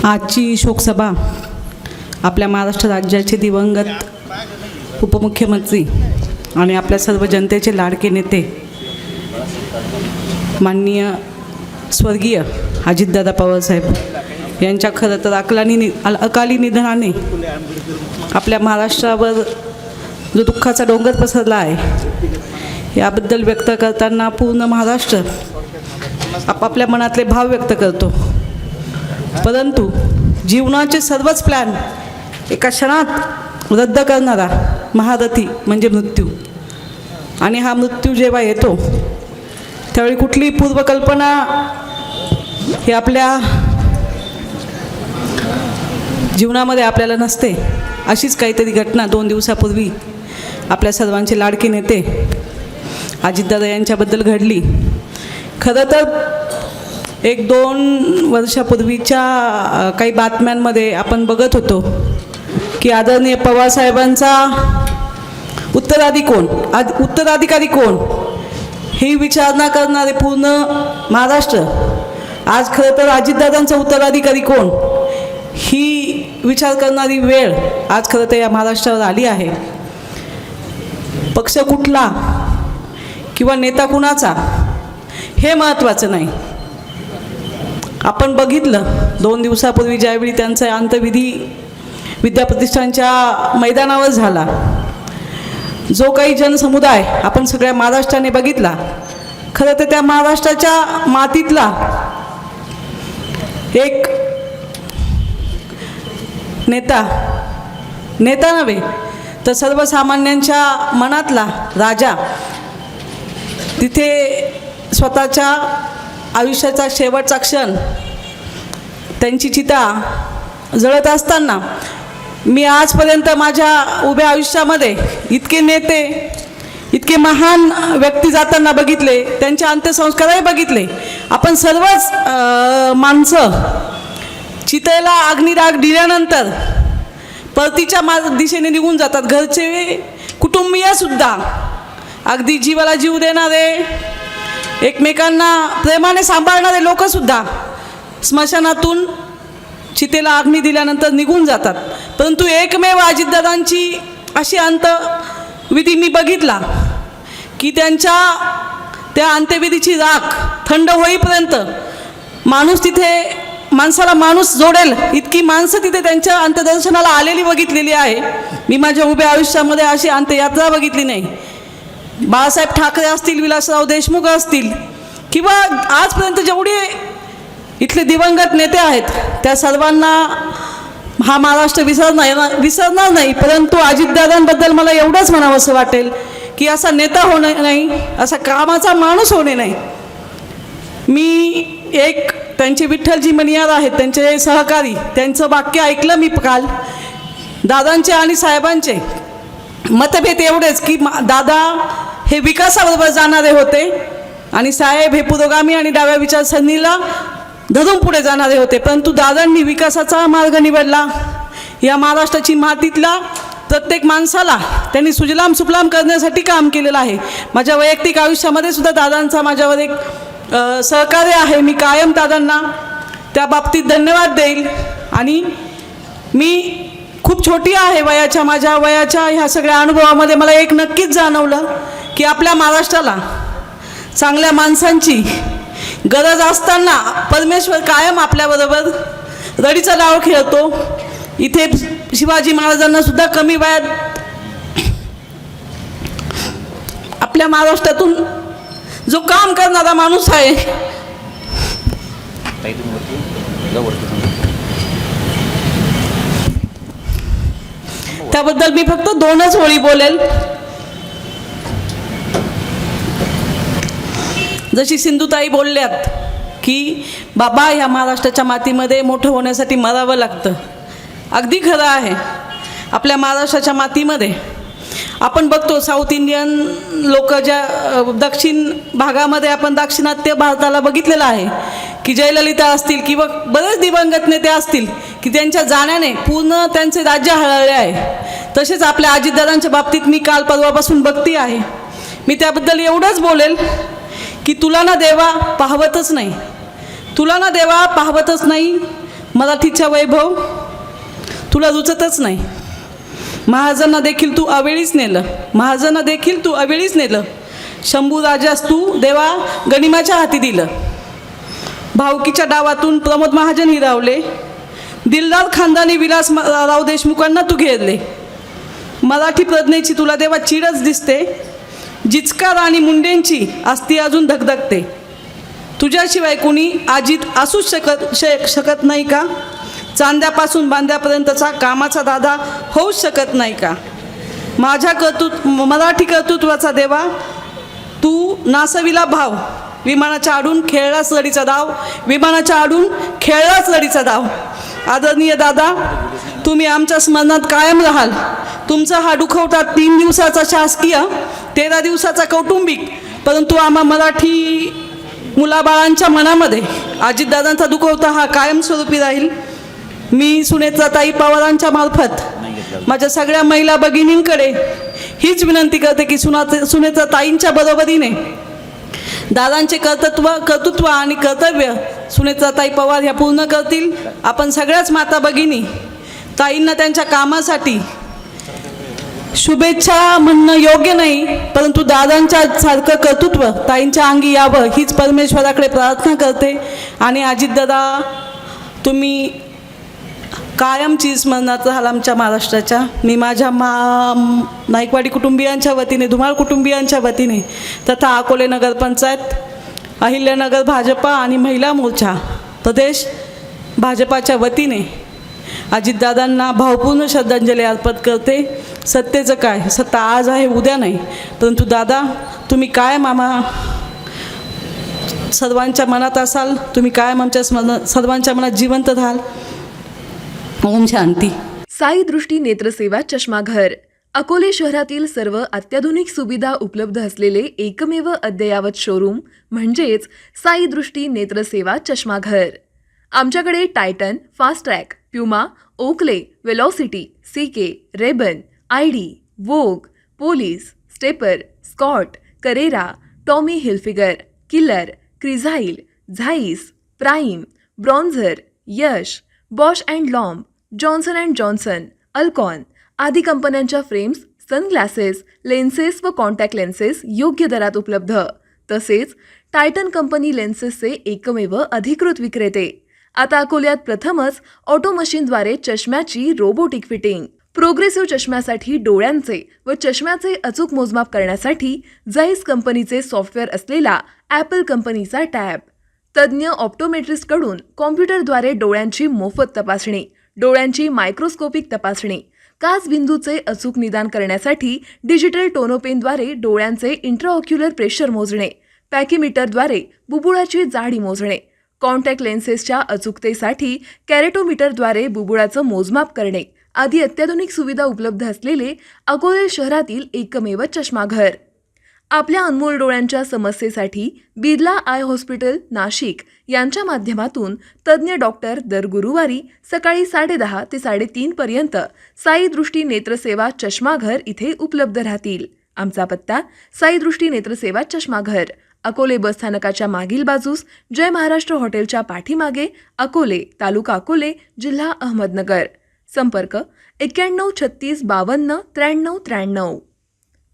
आजची शोकसभा आपल्या महाराष्ट्र राज्याचे दिवंगत उपमुख्यमंत्री आणि आपल्या सर्व जनतेचे लाडके नेते माननीय स्वर्गीय अजितदादा पवारसाहेब यांच्या खरं तर अकाली निधनाने आपल्या महाराष्ट्रावर जो दुःखाचा डोंगर पसरला आहे याबद्दल व्यक्त करताना पूर्ण महाराष्ट्र आपापल्या मनातले भाव व्यक्त करतो. परंतु जीवनाचे सर्वच प्लॅन एका क्षणात रद्द करणारा महारथी म्हणजे मृत्यू. आणि हा मृत्यू जेव्हा येतो त्यावेळी कुठली पूर्वकल्पना ही आपल्या जीवनामध्ये आपल्याला नसते. अशीच काहीतरी घटना 2 दिवसापूर्वी आपल्या सर्वांचे लाडके नेते अजितदादा यांच्याबद्दल घडली. खरं तर 1-2 वर्षापूर्वीच्या काही बातम्यांमध्ये आपण बघत होतो की आदरणीय पवारसाहेबांचा उत्तराधिकारी कोण ही विचारणा करणारे पूर्ण महाराष्ट्र आज खरं तर अजितदादांचा उत्तराधिकारी कोण ही विचार करणारी वेळ आज खरं तर या महाराष्ट्रावर आली आहे. पक्ष कुठला किंवा नेता कुणाचा हे महत्त्वाचं नाही. आपण बघितलं 2 दिवसापूर्वी ज्यावेळी त्यांचा अंत्यविधी विद्याप्रतिष्ठानच्या मैदानावर झाला, जो काही जनसमुदाय आपण सगळ्या महाराष्ट्राने बघितला, खरं तर त्या महाराष्ट्राच्या मातीतला एक नेता नव्हे तर सर्वसामान्यांच्या मनातला राजा तिथे स्वतःच्या आयुष्याचा शेवटचा क्षण त्यांची चिता जळत असताना मी आजपर्यंत माझ्या उभ्या आयुष्यामध्ये इतके नेते इतके महान व्यक्ती जाताना बघितले, त्यांचे अंत्यसंस्कारही बघितले. आपण सर्वच माणसं चितेला अग्निराग दिल्यानंतर परतीच्या दिशेने निघून जातात. घरचे कुटुंबीयसुद्धा अगदी जीवाला जीव देणारे एकमेकांना प्रेमाने सांभाळणारे लोकसुद्धा स्मशानातून चितेला अग्नी दिल्यानंतर निघून जातात. परंतु एकमेव अजितदादांची अशी अंत्यविधी मी बघितला की त्यांच्या त्या अंत्यविधीची राख थंड होईपर्यंत माणूस तिथे माणसाला माणूस जोडेल इतकी माणसं तिथे त्यांच्या अंत्यदर्शनाला आलेली बघितलेली आहे. मी माझ्या उभ्या आयुष्यामध्ये अशी अंत्ययात्रा बघितली नाही. बाळासाहेब ठाकरे असतील, विलासराव देशमुख असतील किंवा आजपर्यंत जेवढे इथले दिवंगत नेते आहेत त्या सर्वांना हा महाराष्ट्र विसरणार नाही. परंतु अजितदादांबद्दल मला एवढंच म्हणावंसं वाटेल की असा नेता होणे नाही, असा कामाचा माणूस होणे नाही. मी एक त्यांचे विठ्ठलजी मणियार आहेत, त्यांचे सहकारी, त्यांचं वाक्य ऐकलं मी काल. दादांचे आणि साहेबांचे मतभेद एवढेच की दादा हे विकासाबरोबर जाणारे होते आणि साहेब हे पुरोगामी आणि डाव्या विचारसरणीला धरून पुढे जाणारे होते. परंतु दादांनी विकासाचा मार्ग निवडला. या महाराष्ट्राची मातीतला प्रत्येक माणसाला त्यांनी सुजलाम सुफलाम करण्यासाठी काम केलेलं आहे. माझ्या वैयक्तिक आयुष्यामध्ये सुद्धा दादांचा माझ्यावर एक सहकार्य आहे. मी कायम दादांना त्या बाबतीत धन्यवाद देईल. आणि मी खूप छोटी आहे माझ्या वयाच्या ह्या सगळ्या अनुभवामध्ये मला एक नक्कीच जाणवलं की आपल्या महाराष्ट्राला चांगल्या माणसांची गरज असताना परमेश्वर कायम आपल्याबरोबर रडीचा डाव खेळतो. इथे शिवाजी महाराजांना सुद्धा कमी वयात आपल्या महाराष्ट्रातून जो काम करणारा माणूस आहे त्याबद्दल मी फक्त 2च ओळी बोलेल. जशी सिंधुताई बोलल्यात की बाबा या महाराष्ट्राच्या मातीमध्ये मोठं होण्यासाठी मरावं लागतं. अगदी खरं आहे. आपल्या महाराष्ट्राच्या मातीमध्ये आपण बघतो साऊथ इंडियन लोक ज्या दक्षिण भागामध्ये आपण दाक्षिणात्य भारताला बघितलेलं आहे की जयललिता असतील किंवा बरेच दिवंगत नेते असतील की त्यांच्या जाण्याने पूर्ण त्यांचे राज्य हळहळले आहे. तसेच आपल्या अजितदादांच्या बाबतीत मी काल परवापासून बघती आहे. मी त्याबद्दल एवढंच बोलेल की तुला ना देवा पाहवतच नाही, तुला ना देवा पाहवतच नाही, मराठीचा वैभव तुला रुचतच नाही. महाराजांना देखील तू अवेळीच नेलं, महाराजांना देखील तू अवेळीच नेलं. शंभू राजास तू देवा गनिमाच्या हाती दिलं. भावकीच्या डावातून प्रमोद महाजन हिरावले. दिलदार खानदानी विलास राव देशमुखांना तू घेरले. मराठी प्रज्ञेची तुला देवा चिडच दिसते. जिचकार आणि मुंडेंची अस्ती अजून धगधगते. तुझ्याशिवाय कुणी अजित असूच शकत नाही का? चांद्यापासून बांद्यापर्यंतचा कामाचा दादा होऊच शकत नाही का? माझ्या मराठी कर्तृत्वाचा देवा तू नासविला भाव. विमानाच्या आडून खेळलाच लढीचा डाव, विमानाच्या आडून खेळलाच लढीचा डाव. आदरणीय दादा, तुम्ही आमच्या स्मरणात कायम राहाल. तुमचा हा दुखवटा 3 दिवसाचा शासकीय, 13 दिवसाचा कौटुंबिक, परंतु आम्हा मराठी मुलाबाळांच्या मनामध्ये अजितदादांचा दुखवटा हा कायमस्वरूपी राहील. मी सुनेत्राताई पवारांच्या मार्फत माझ्या सगळ्या महिला भगिनींकडे हीच विनंती करते की सुनेत्राताईंच्या बरोबरीने दादांचे कर्तृत्व आणि कर्तव्य सुनेत्राताई पवार ह्या पूर्ण करतील. आपण सगळ्याच माता भगिनी ताईंना त्यांच्या कामासाठी शुभेच्छा म्हणणं योग्य नाही, परंतु दादांच्या सारखं कर्तृत्व ताईंच्या अंगी यावं हीच परमेश्वराकडे प्रार्थना करते. आणि अजितदादा, तुम्ही कायमची स्मरणात राहाल आमच्या महाराष्ट्राच्या. मी माझ्या नाईकवाडी कुटुंबियांच्या वतीने, धुमाळ कुटुंबियांच्या वतीने तथा अकोले नगरपंचायत, अहिल्यानगर भाजपा आणि महिला मोर्चा प्रदेश भाजपाच्या वतीने अजितदादांना भावपूर्ण श्रद्धांजली अर्पण करते. सत्तेचं काय, सत्ता आज आहे उद्या नाही, परंतु दादा तुम्ही कायम सर्वांच्या मनात असाल. तुम्ही कायम आमच्या सर्वांच्या मनात जिवंत राहाल. ओम शांती. साई दृष्टी नेत्रसेवा चष्माघर अकोले शहरातील सर्व अत्याधुनिक सुविधा उपलब्ध असलेले एकमेव अद्ययावत शोरूम म्हणजेच साई दृष्टी नेत्रसेवा चष्माघर. आमच्याकडे Titan, Fastrack, Puma, Oakley, Velocity, CK, Ray Ban, ID, Vogue, Police, Stepper, Scott, Carrera, Tommy Hilfiger, Killer, Crizal, Zeiss, Prime, ब्रॉन्झर, Yash, Bausch and Lomb, Johnson and Johnson, Alcon आदी कंपन्यांच्या फ्रेम्स, सनग्लासेस, लेन्सेस व contact lenses योग्य दरात उपलब्ध. तसेच Titan company लेन्सेसचे एकमेव अधिकृत विक्रेते. आता अकोल्यात प्रथमच ऑटो मशीनद्वारे चष्म्याची रोबोटिक फिटिंग. प्रोग्रेसिव्ह चष्म्यासाठी डोळ्यांचे व चष्म्याचे अचूक मोजमाप करण्यासाठी जाईस कंपनीचे सॉफ्टवेअर असलेला ॲपल कंपनीचा टॅब. तज्ज्ञ ऑप्टोमेट्रिस्टकडून कॉम्प्युटरद्वारे डोळ्यांची मोफत तपासणी, डोळ्यांची मायक्रोस्कोपिक तपासणी, काच बिंदूचे अचूक निदान करण्यासाठी डिजिटल टोनोपेनद्वारे डोळ्यांचे इंट्राऑक्युलर प्रेशर मोजणे, पॅकीमीटरद्वारे बुबुळाची जाडी मोजणे, कॉन्टॅक्ट लेन्सेसच्या अचूकतेसाठी कॅरेटोमीटरद्वारे बुबुळाचं मोजमाप करणे आदी अत्याधुनिक सुविधा उपलब्ध असलेले अकोले शहरातील एकमेव चष्माघर. आपल्या अनमोल डोळ्यांच्या समस्येसाठी बिर्ला आय हॉस्पिटल नाशिक यांच्या माध्यमातून तज्ज्ञ डॉक्टर दर गुरुवारी सकाळी 10:30 ते 3:30 पर्यंत साई दृष्टी नेत्रसेवा चष्माघर इथे उपलब्ध राहतील. आमचा पत्ता साई दृष्टी नेत्रसेवा चष्माघर, अकोले बसस्थानकाच्या मागील बाजूस जय महाराष्ट्र हॉटेलच्या पाठीमागे, अकोले, तालुका अकोले, जिल्हा अहमदनगर. संपर्क 91 36 52 93 93.